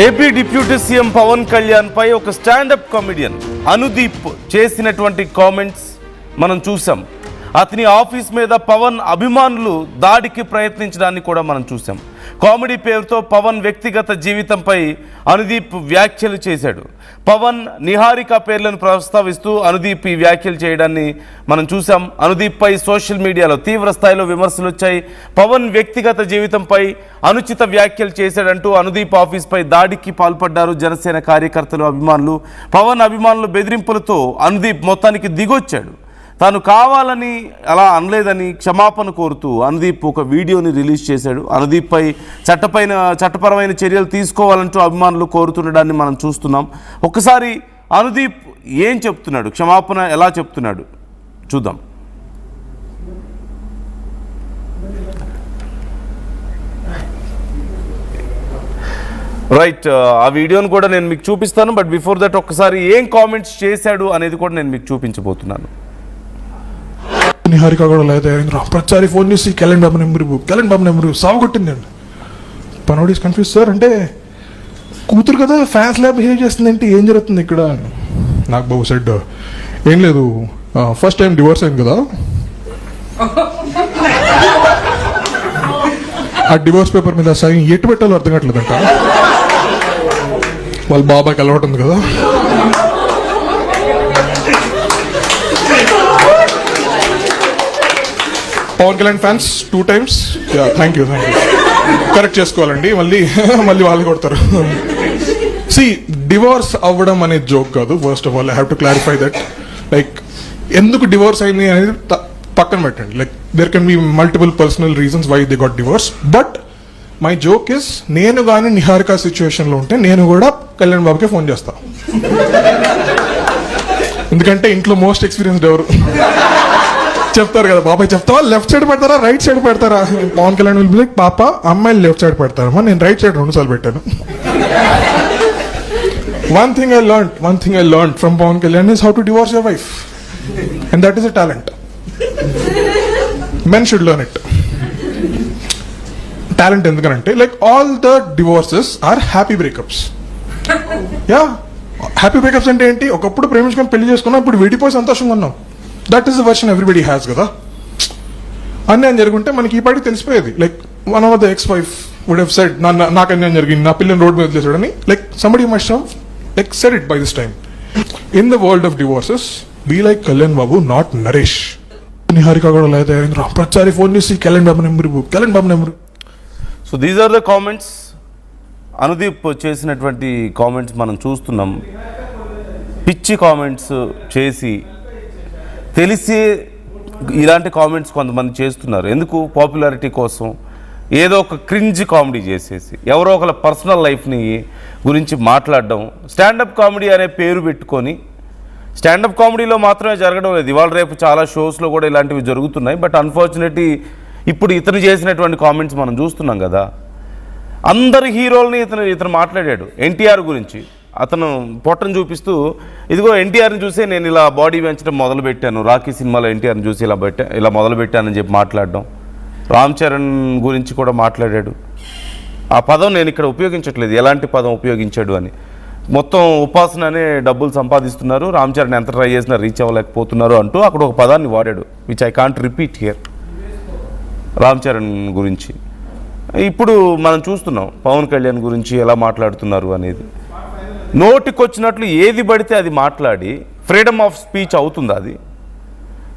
AP deputy CM Pawan Kalyan పై ఒక standup comedian Anudeep చేసినటువంటి కామెంట్స్ మనం చూసాం. అతని ఆఫీస్ మీద పవన్ అభిమానులు దాడికి ప్రయత్నించడాన్ని కూడా మనం చూసాం. కామెడీ పేరుతో పవన్ వ్యక్తిగత జీవితంపై అనుదీప్ వ్యాఖ్యలు చేశాడు. పవన్ నిహారిక పేర్లను ప్రస్తావిస్తూ అనుదీప్ ఈ వ్యాఖ్యలు చేయడాన్ని మనం చూసాం. అనుదీప్ పై సోషల్ మీడియాలో తీవ్ర స్థాయిలో విమర్శలు వచ్చాయి. పవన్ వ్యక్తిగత జీవితంపై అనుచిత వ్యాఖ్యలు చేశాడంటూ అనుదీప్ ఆఫీస్పై దాడికి పాల్పడ్డారు జనసేన కార్యకర్తలు, అభిమానులు. పవన్ అభిమానులు బెదిరింపులతో అనుదీప్ మొత్తానికి దిగొచ్చాడు. తాను కావాలని అలా అనలేదని క్షమాపణ కోరుతూ అనుదీప్ ఒక వీడియోని రిలీజ్ చేశాడు. అనుదీప్ పై చట్టపరమైన చర్యలు తీసుకోవాలంటూ అభిమానులు కోరుతుండడాన్ని మనం చూస్తున్నాం. ఒక్కసారి అనుదీప్ ఏం చెప్తున్నాడు, క్షమాపణ ఎలా చెప్తున్నాడు చూద్దాం. రైట్, ఆ వీడియోని కూడా నేను మీకు చూపిస్తాను. బట్ బిఫోర్ దట్ ఒక్కసారి ఏం కామెంట్స్ చేశాడు అనేది కూడా నేను మీకు చూపించబోతున్నాను. నిహారిక కూడా లేదా ప్రతిసారి ఫోన్ చేసి కెలెండ్ బాబు నెంబరు సాగుకొట్టిందండి. పనోడు ఈస్ కన్ఫ్యూజ్ సార్, అంటే కూతురు కదా ఫ్యాన్స్ ల్యాబ్ బిహేవ్ చేస్తుంది అంటే ఏం జరుగుతుంది ఇక్కడ. నాకు బాబు సెడ్ ఏం లేదు, ఫస్ట్ టైం డివోర్స్ అయింది కదా, ఆ డివోర్స్ పేపర్ మీద సైన్ ఎటు పెట్టాలో అర్థం కావట్లేదంట. వాళ్ళ బాబాకి అలవాటు ఉంది కదా. Pawan Kalyan fans 2 times, thank you correct చేసుకోవాలండి, మళ్ళీ వాళ్ళు కొడతారు. సి డివోర్స్ అవ్వడం అనేది జోక్ కాదు. First of all I have to clarify that. Like ఎందుకు డివోర్స్ అయింది అనేది పక్కన పెట్టండి. Like there can be multiple personal reasons why they got divorce. But my joke is, నేను కానీ నిహారిక సిచ్యువేషన్లో ఉంటే నేను కూడా కళ్యాణ్ బాబుకే ఫోన్ చేస్తా. ఎందుకంటే ఇంట్లో మోస్ట్ ఎక్స్పీరియన్స్డ్ ఎవరు చెప్తారు కదా, బాబాయ్ చెప్తావా లెఫ్ట్ సైడ్ పెడతారా రైట్ సైడ్ పెడతారా. Pawan Kalyan will be like, పాప అమ్మాయిలు లెఫ్ట్ సైడ్ పెడతారమ్మా, నేను రైట్ సైడ్ 2 సార్లు పెట్టాను. One thing I learned from Pawan Kalyan is how to divorce your wife, and that is a talent. Men should learn it. Talent ఎందుకంటే like all the divorces are happy breakups. Yeah, happy breakups అంటే ఏంటి, ఒకప్పుడు ప్రేమించుకొని పెళ్లి చేసుకున్నాం, ఇప్పుడు విడిపోయి సంతోషంగా ఉన్నాం. That is the version everybody has కదా. అన్యాయం జరుగుంటే మనకి ఈ పాటికి తెలిసిపోయేది. Like one of the ex wife would have said, నాకు అన్యాయం జరిగింది, నా పిల్లని రోడ్ మీద వదిలేసాడని. Like somebody must have like said it by this time. In the world of divorces, be like Kalyan Babu, not Naresh. Niharika kuda లేదా ప్రతిసారి phone చేసి కెలెండ్ బాబు number. So these are the comments. Anudeep చేసినటువంటి comments మనం చూస్తున్నాం. పిచ్చి comments చేసి తెలిసి ఇలాంటి కామెంట్స్ కొంతమంది చేస్తున్నారు. ఎందుకు? పాపులారిటీ కోసం ఏదో ఒక క్రింజ్ కామెడీ చేసేసి ఎవరో ఒకళ్ళ పర్సనల్ లైఫ్ని గురించి మాట్లాడడం. స్టాండప్ కామెడీ అనే పేరు పెట్టుకొని, స్టాండప్ కామెడీలో మాత్రమే జరగడం లేదు, ఇవాళ రేపు చాలా షోస్లో కూడా ఇలాంటివి జరుగుతున్నాయి. బట్ అన్ఫార్చునేట్లీ ఇప్పుడు ఇతను చేసినటువంటి కామెంట్స్ మనం చూస్తున్నాం కదా. అందరి హీరోల్ని ఇతను మాట్లాడాడు. ఎన్టీఆర్ గురించి అతను పొట్టను చూపిస్తూ, ఇదిగో ఎన్టీఆర్ని చూసే నేను ఇలా బాడీ పెంచడం మొదలుపెట్టాను, రాఖీ సినిమాలో ఎన్టీఆర్ని చూసి ఇలా మొదలుపెట్టానని చెప్పి మాట్లాడడం. రామ్ చరణ్ గురించి కూడా మాట్లాడాడు. ఆ పదం నేను ఇక్కడ ఉపయోగించట్లేదు, ఎలాంటి పదం ఉపయోగించాడు అని. మొత్తం ఉపాసననే డబ్బులు సంపాదిస్తున్నారు, రామ్ చరణ్ ఎంత ట్రై చేసినా రీచ్ అవ్వలేకపోతున్నారు అంటూ అక్కడ ఒక పదాన్ని వాడాడు, which I can't repeat here. Ram Charan గురించి ఇప్పుడు మనం చూస్తున్నాం పవన్ కళ్యాణ్ గురించి ఎలా మాట్లాడుతున్నారు అనేది. నోటికొచ్చినట్లు ఏది పడితే అది మాట్లాడి ఫ్రీడమ్ ఆఫ్ స్పీచ్ అవుతుందా? అది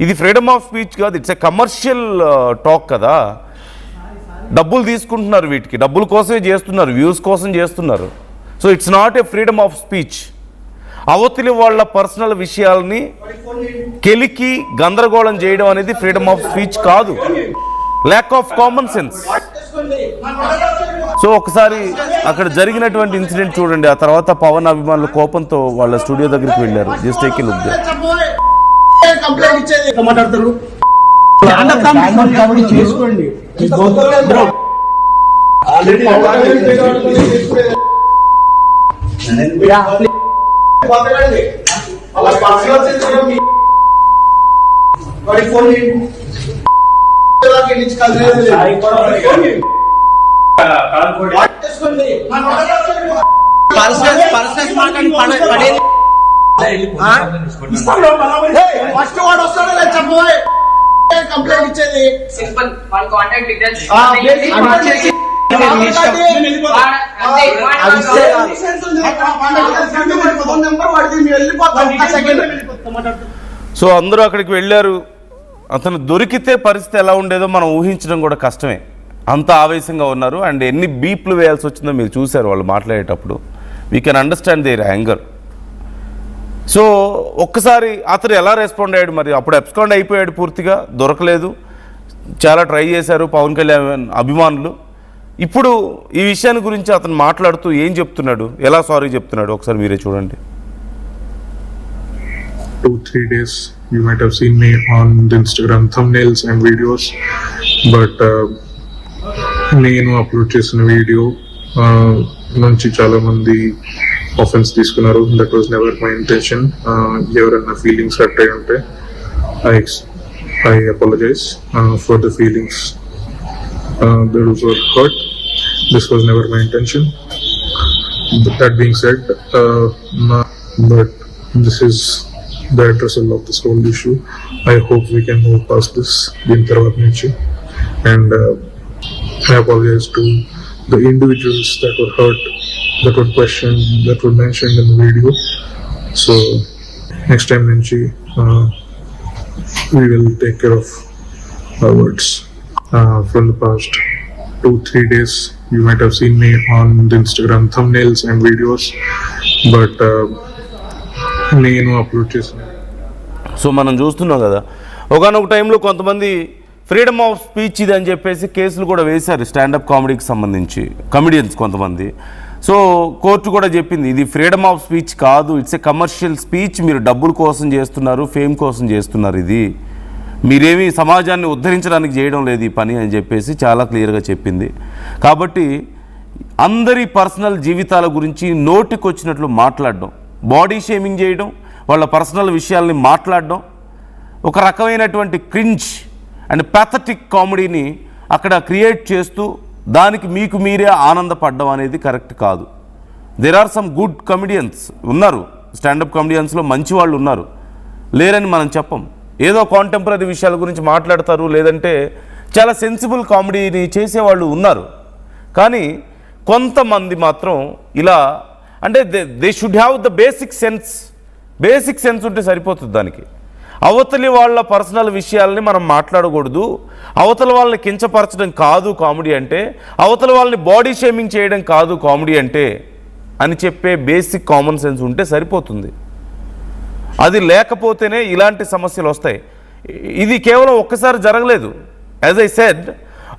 ఇది ఫ్రీడమ్ ఆఫ్ స్పీచ్ కాదు, ఇట్స్ ఎ కమర్షియల్ టాక్ కదా. డబ్బులు తీసుకుంటున్నారు, వీటికి డబ్బుల కోసమే చేస్తున్నారు, వ్యూస్ కోసం చేస్తున్నారు. So it's not a freedom of speech. అవతలి వాళ్ళ పర్సనల్ విషయాల్ని కెలికి గందరగోళం చేయడం అనేది ఫ్రీడమ్ ఆఫ్ స్పీచ్ కాదు, lack of common sense. So ఒకసారి అక్కడ జరిగినటువంటి ఇన్సిడెంట్ చూడండి. ఆ తర్వాత పవన్ అభిమానుల కోపంతో వాళ్ళ స్టూడియో దగ్గరికి వెళ్ళారు. Just take a look there. Complaint ఇచ్చేది మాట్లాడతారు. చేసుకోండి ఫోన్ పర్సనల్స్ మాట్లాడి పడేది ఫస్ట్ వాడు వస్తాడో లేదు చెప్పబోయ్ కంప్లైంట్ ఇచ్చేది simple one contact details so అందరూ అక్కడికి వెళ్ళారు. అతను దొరికితే పరిస్థితి ఎలా ఉండేదో మనం ఊహించడం కూడా కష్టమే. అంత ఆవేశంగా ఉన్నారు. అండ్ ఎన్ని బీప్లు వేయాల్సి వచ్చిందో మీరు చూశారు వాళ్ళు మాట్లాడేటప్పుడు. We can understand their anger. So ఒక్కసారి అతను ఎలా రెస్పాండ్ అయ్యాడు? మరి అప్పుడు అబ్స్కాండ్ అయిపోయాడు, పూర్తిగా దొరకలేదు. చాలా ట్రై చేశారు పవన్ కళ్యాణ్ అభిమానులు. ఇప్పుడు ఈ విషయాన్ని గురించి అతను మాట్లాడుతూ ఏం చెప్తున్నాడు, ఎలా సారీ చెప్తున్నాడు ఒకసారి మీరే చూడండి. 2-3 days you might have seen me on the Instagram thumbnails and videos, but నేను అప్లోడ్ చేసిన వీడియో నుంచి చాలా మంది ఆఫెన్స్ తీసుకున్నారు. That was never my intention. ఎవరైనా ఫీలింగ్స్ హర్ట్ అయి ఉంటే I apologise for the feelings that were hurt. This was never my intention. But that being said, but this is the addressal of this whole issue. I hope we can move past this din tarvat nunchi, and I apologize to the individuals that were hurt, that were questioned, that were mentioned in the video. So next time nunchi we will take care of our words. From the past 2-3 days you might have seen me on the Instagram thumbnails and videos, but నేను upload చేసిన. So మనం చూస్తున్నాం కదా, ఒకనొక టైంలో కొంతమంది freedom of speech ఇది అని చెప్పేసి కేసులు కూడా వేశారు స్టాండప్ కామెడీకి సంబంధించి, కమెడియన్స్ కొంతమంది. సో కోర్టు కూడా చెప్పింది ఇది ఫ్రీడమ్ ఆఫ్ స్పీచ్ కాదు, ఇట్స్ ఏ కమర్షియల్ స్పీచ్, మీరు డబ్బుల కోసం చేస్తున్నారు, ఫేమ్ కోసం చేస్తున్నారు, ఇది మీరేమీ సమాజాన్ని ఉద్ధరించడానికి చేయడం లేదు ఈ పని అని చెప్పేసి చాలా క్లియర్గా చెప్పింది. కాబట్టి అందరి పర్సనల్ జీవితాల గురించి నోటికొచ్చినట్లు మాట్లాడడం, బాడీ షేమింగ్ చేయడం, వాళ్ళ పర్సనల్ విషయాల్ని మాట్లాడడం, ఒక రకమైనటువంటి క్రింజ్ అండ్ ప్యాథటిక్ కామెడీని అక్కడ క్రియేట్ చేస్తూ దానికి మీకు మీరే ఆనందపడడం అనేది కరెక్ట్ కాదు. There are some good comedians ఉన్నారు, స్టాండప్ కమెడియన్స్లో మంచి వాళ్ళు ఉన్నారు, లేరని మనం చెప్పం. ఏదో కాంటెంపరీ విషయాల గురించి మాట్లాడతారు, లేదంటే చాలా సెన్సిబుల్ కామెడీని చేసేవాళ్ళు ఉన్నారు. కానీ కొంతమంది మాత్రం ఇలా అంటే they should have the basic sense ఉంటే సరిపోతుంది. దానికి అవతలి వాళ్ళ పర్సనల్ విషయాలని మనం మాట్లాడకూడదు, అవతల వాళ్ళని కించపరచడం కాదు కామెడీ అంటే, అవతల వాళ్ళని బాడీ షేమింగ్ చేయడం కాదు కామెడీ అంటే అని చెప్పే బేసిక్ కామన్ సెన్స్ ఉంటే సరిపోతుంది. అది లేకపోతేనే ఇలాంటి సమస్యలు వస్తాయి. ఇది కేవలం ఒక్కసారి జరగలేదు. As I said,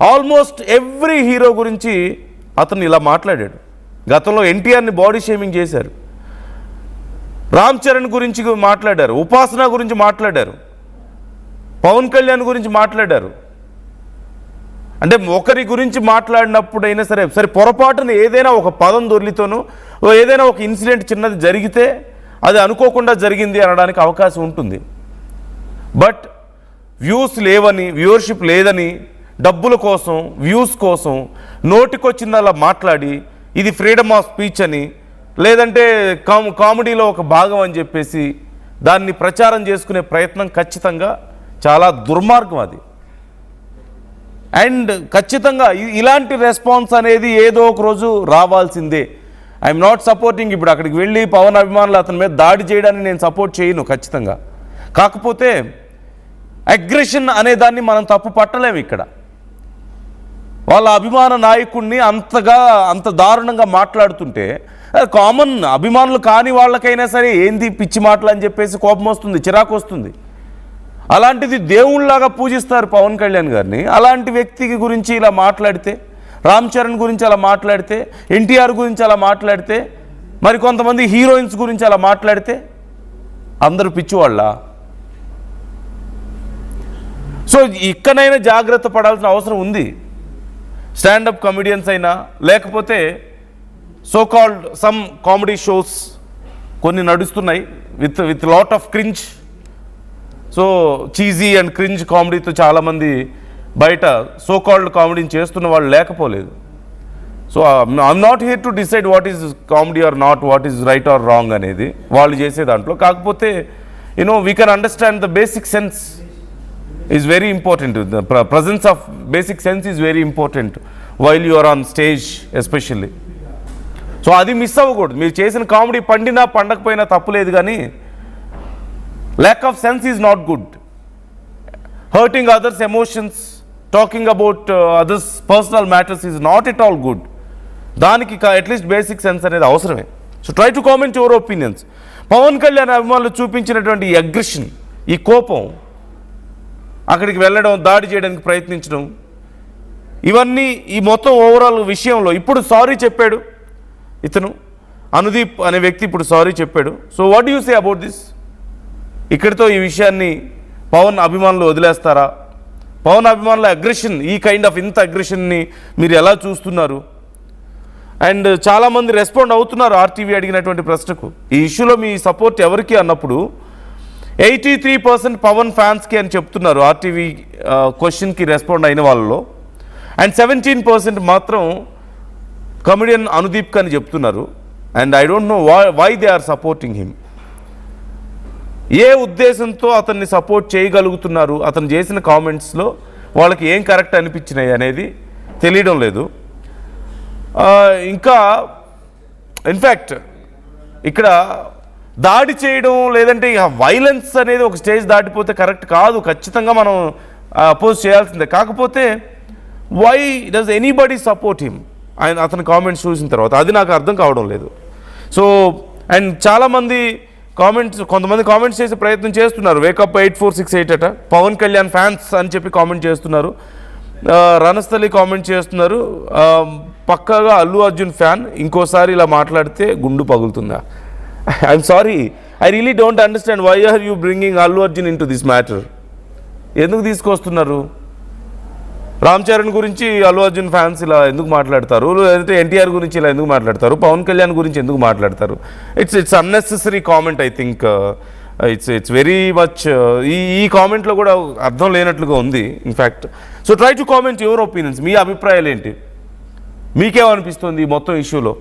almost every hero గురించి అతను ఇలా మాట్లాడాడు. గతంలో ఎన్టీఆర్ని బాడీ షేమింగ్ చేశారు, రామ్ చరణ్ గురించి మాట్లాడారు, ఉపాసన గురించి మాట్లాడారు, పవన్ కళ్యాణ్ గురించి మాట్లాడారు. అంటే ఒకరి గురించి మాట్లాడినప్పుడైనా సరే పొరపాటున ఏదైనా ఒక పదం దొర్లితోనూ ఏదైనా ఒక ఇన్సిడెంట్ చిన్నది జరిగితే అది అనుకోకుండా జరిగింది అనడానికి అవకాశం ఉంటుంది. బట్ వ్యూస్ లేవని, వ్యూవర్షిప్ లేదని, డబ్బుల కోసం, వ్యూస్ కోసం నోటికొచ్చిందలా మాట్లాడి ఇది ఫ్రీడమ్ ఆఫ్ స్పీచ్ అని, లేదంటే కామెడీలో ఒక భాగం అని చెప్పేసి దాన్ని ప్రచారం చేసుకునే ప్రయత్నం ఖచ్చితంగా చాలా దుర్మార్గం అది. అండ్ ఖచ్చితంగా ఇలాంటి రెస్పాన్స్ అనేది ఏదో ఒక రోజు రావాల్సిందే. ఐఎమ్ నాట్ సపోర్టింగ్, ఇప్పుడు అక్కడికి వెళ్ళి పవన్ అభిమానులు అతని మీద దాడి చేయడానికి నేను సపోర్ట్ చేయను ఖచ్చితంగా. కాకపోతే అగ్రెషన్ అనే దాన్ని మనం తప్పు పట్టలేము. ఇక్కడ వాళ్ళ అభిమాన నాయకుడిని అంత దారుణంగా మాట్లాడుతుంటే కామన్ అభిమానులు కాని వాళ్ళకైనా సరే ఏంది పిచ్చి మాటలు అని చెప్పేసి కోపం వస్తుంది, చిరాకు వస్తుంది. అలాంటిది దేవుళ్ళలాగా పూజిస్తారు పవన్ కళ్యాణ్ గారిని. అలాంటి వ్యక్తికి గురించి ఇలా మాట్లాడితే, రామ్ చరణ్ గురించి అలా మాట్లాడితే, ఎన్టీఆర్ గురించి అలా మాట్లాడితే, మరి కొంతమంది హీరోయిన్స్ గురించి అలా మాట్లాడితే అందరూ పిచ్చివాళ్ళ? సో ఇక్కడైనా జాగ్రత్త పడాల్సిన అవసరం ఉంది. స్టాండప్ కమెడియన్స్ అయినా, లేకపోతే so called some comedy shows కొన్ని నడుస్తున్నాయి with lot of cringe. So cheesy and cringe కామెడీతో చాలామంది బయట సో కాల్డ్ కామెడీని చేస్తున్న వాళ్ళు లేకపోలేదు. So I'm not here to decide what is comedy or not, what is right or wrong అనేది వాళ్ళు చేసే దాంట్లో. కాకపోతే you know we can understand the basic sense is very important. The presence of basic sense is very important while you are on stage especially. So అది miss అవ్వకూడదు. మీరు చేసిన comedy పండినా పండకపోయినా తప్పులేదు, కానీ lack of sense is not good. Hurting others emotions, talking about others personal matters is not at all good. దానికి at least basic sense అనేది అవసరమే. So try to comment your opinions. Pawan Kalyan అభిమానులు చూపించినటువంటి ఈ అగ్రెషన్, ఈ కోపం, అక్కడికి వెళ్ళడం, దాడి చేయడానికి ప్రయత్నించడం, ఇవన్నీ ఈ మొత్తం ఓవరాల్ విషయంలో ఇప్పుడు సారీ చెప్పాడు ఇతను, అనుదీప్ అనే వ్యక్తి ఇప్పుడు సారీ చెప్పాడు. So what do you say about this? ఇక్కడితో ఈ విషయాన్ని పవన్ అభిమానులు వదిలేస్తారా? పవన్ అభిమానుల అగ్రెషన్, ఈ కైండ్ ఆఫ్ ఇంత అగ్రెషన్ని మీరు ఎలా చూస్తున్నారు? అండ్ చాలామంది రెస్పాండ్ అవుతున్నారు ఆర్టీవీ అడిగినటువంటి ప్రశ్నకు. ఈ ఇష్యూలో మీ సపోర్ట్ ఎవరికి అన్నప్పుడు 83% పవన్ ఫ్యాన్స్కి అని చెప్తున్నారు ఆర్టీవీ క్వశ్చన్కి రెస్పాండ్ అయిన వాళ్ళలో. అండ్ 17% మాత్రం కమెడియన్ అనుదీప్ అని చెప్తున్నారు. And I don't know why they are supporting him. ఏ ఉద్దేశంతో అతన్ని సపోర్ట్ చేయగలుగుతున్నారు? అతను చేసిన కామెంట్స్లో వాళ్ళకి ఏం కరెక్ట్ అనిపించినాయి అనేది తెలియడం లేదు. ఇంకా ఇన్ఫ్యాక్ట్ ఇక్కడ దాడి చేయడం లేదంటే వైలెన్స్ అనేది ఒక స్టేజ్ దాటిపోతే కరెక్ట్ కాదు, ఖచ్చితంగా మనం అపోజ్ చేయాల్సిందే. కాకపోతే why does anybody support him? అతని కామెంట్స్ చూసిన తర్వాత అది నాకు అర్థం కావడం లేదు. సో అండ్ చాలామంది కొంతమంది కామెంట్స్ చేసే ప్రయత్నం చేస్తున్నారు. వేకప్ 8468 అట పవన్ కళ్యాణ్ ఫ్యాన్స్ అని చెప్పి కామెంట్ చేస్తున్నారు. రణస్థలి కామెంట్ చేస్తున్నారు, పక్కాగా అల్లు అర్జున్ ఫ్యాన్, ఇంకోసారి ఇలా మాట్లాడితే గుండు పగులుతుందా? I'm sorry, I really don't understand why are you bringing Allu Arjun in to this matter. ఎందుకు తీసుకొస్తున్నారు? రామ్ చరణ్ గురించి అల్లు అర్జున్ ఫ్యాన్స్ ఇలా ఎందుకు మాట్లాడతారు? లేదంటే ఎన్టీఆర్ గురించి ఇలా ఎందుకు మాట్లాడతారు? పవన్ కళ్యాణ్ గురించి ఎందుకు మాట్లాడతారు? It's unnecessary comment. I think it's very much ఈ కామెంట్లో కూడా అర్థం లేనట్లుగా ఉంది in fact. So try to comment your opinions. మీ అభిప్రాయాలు ఏంటి? మీకేమనిపిస్తుంది ఈ మొత్తం ఇష్యూలో?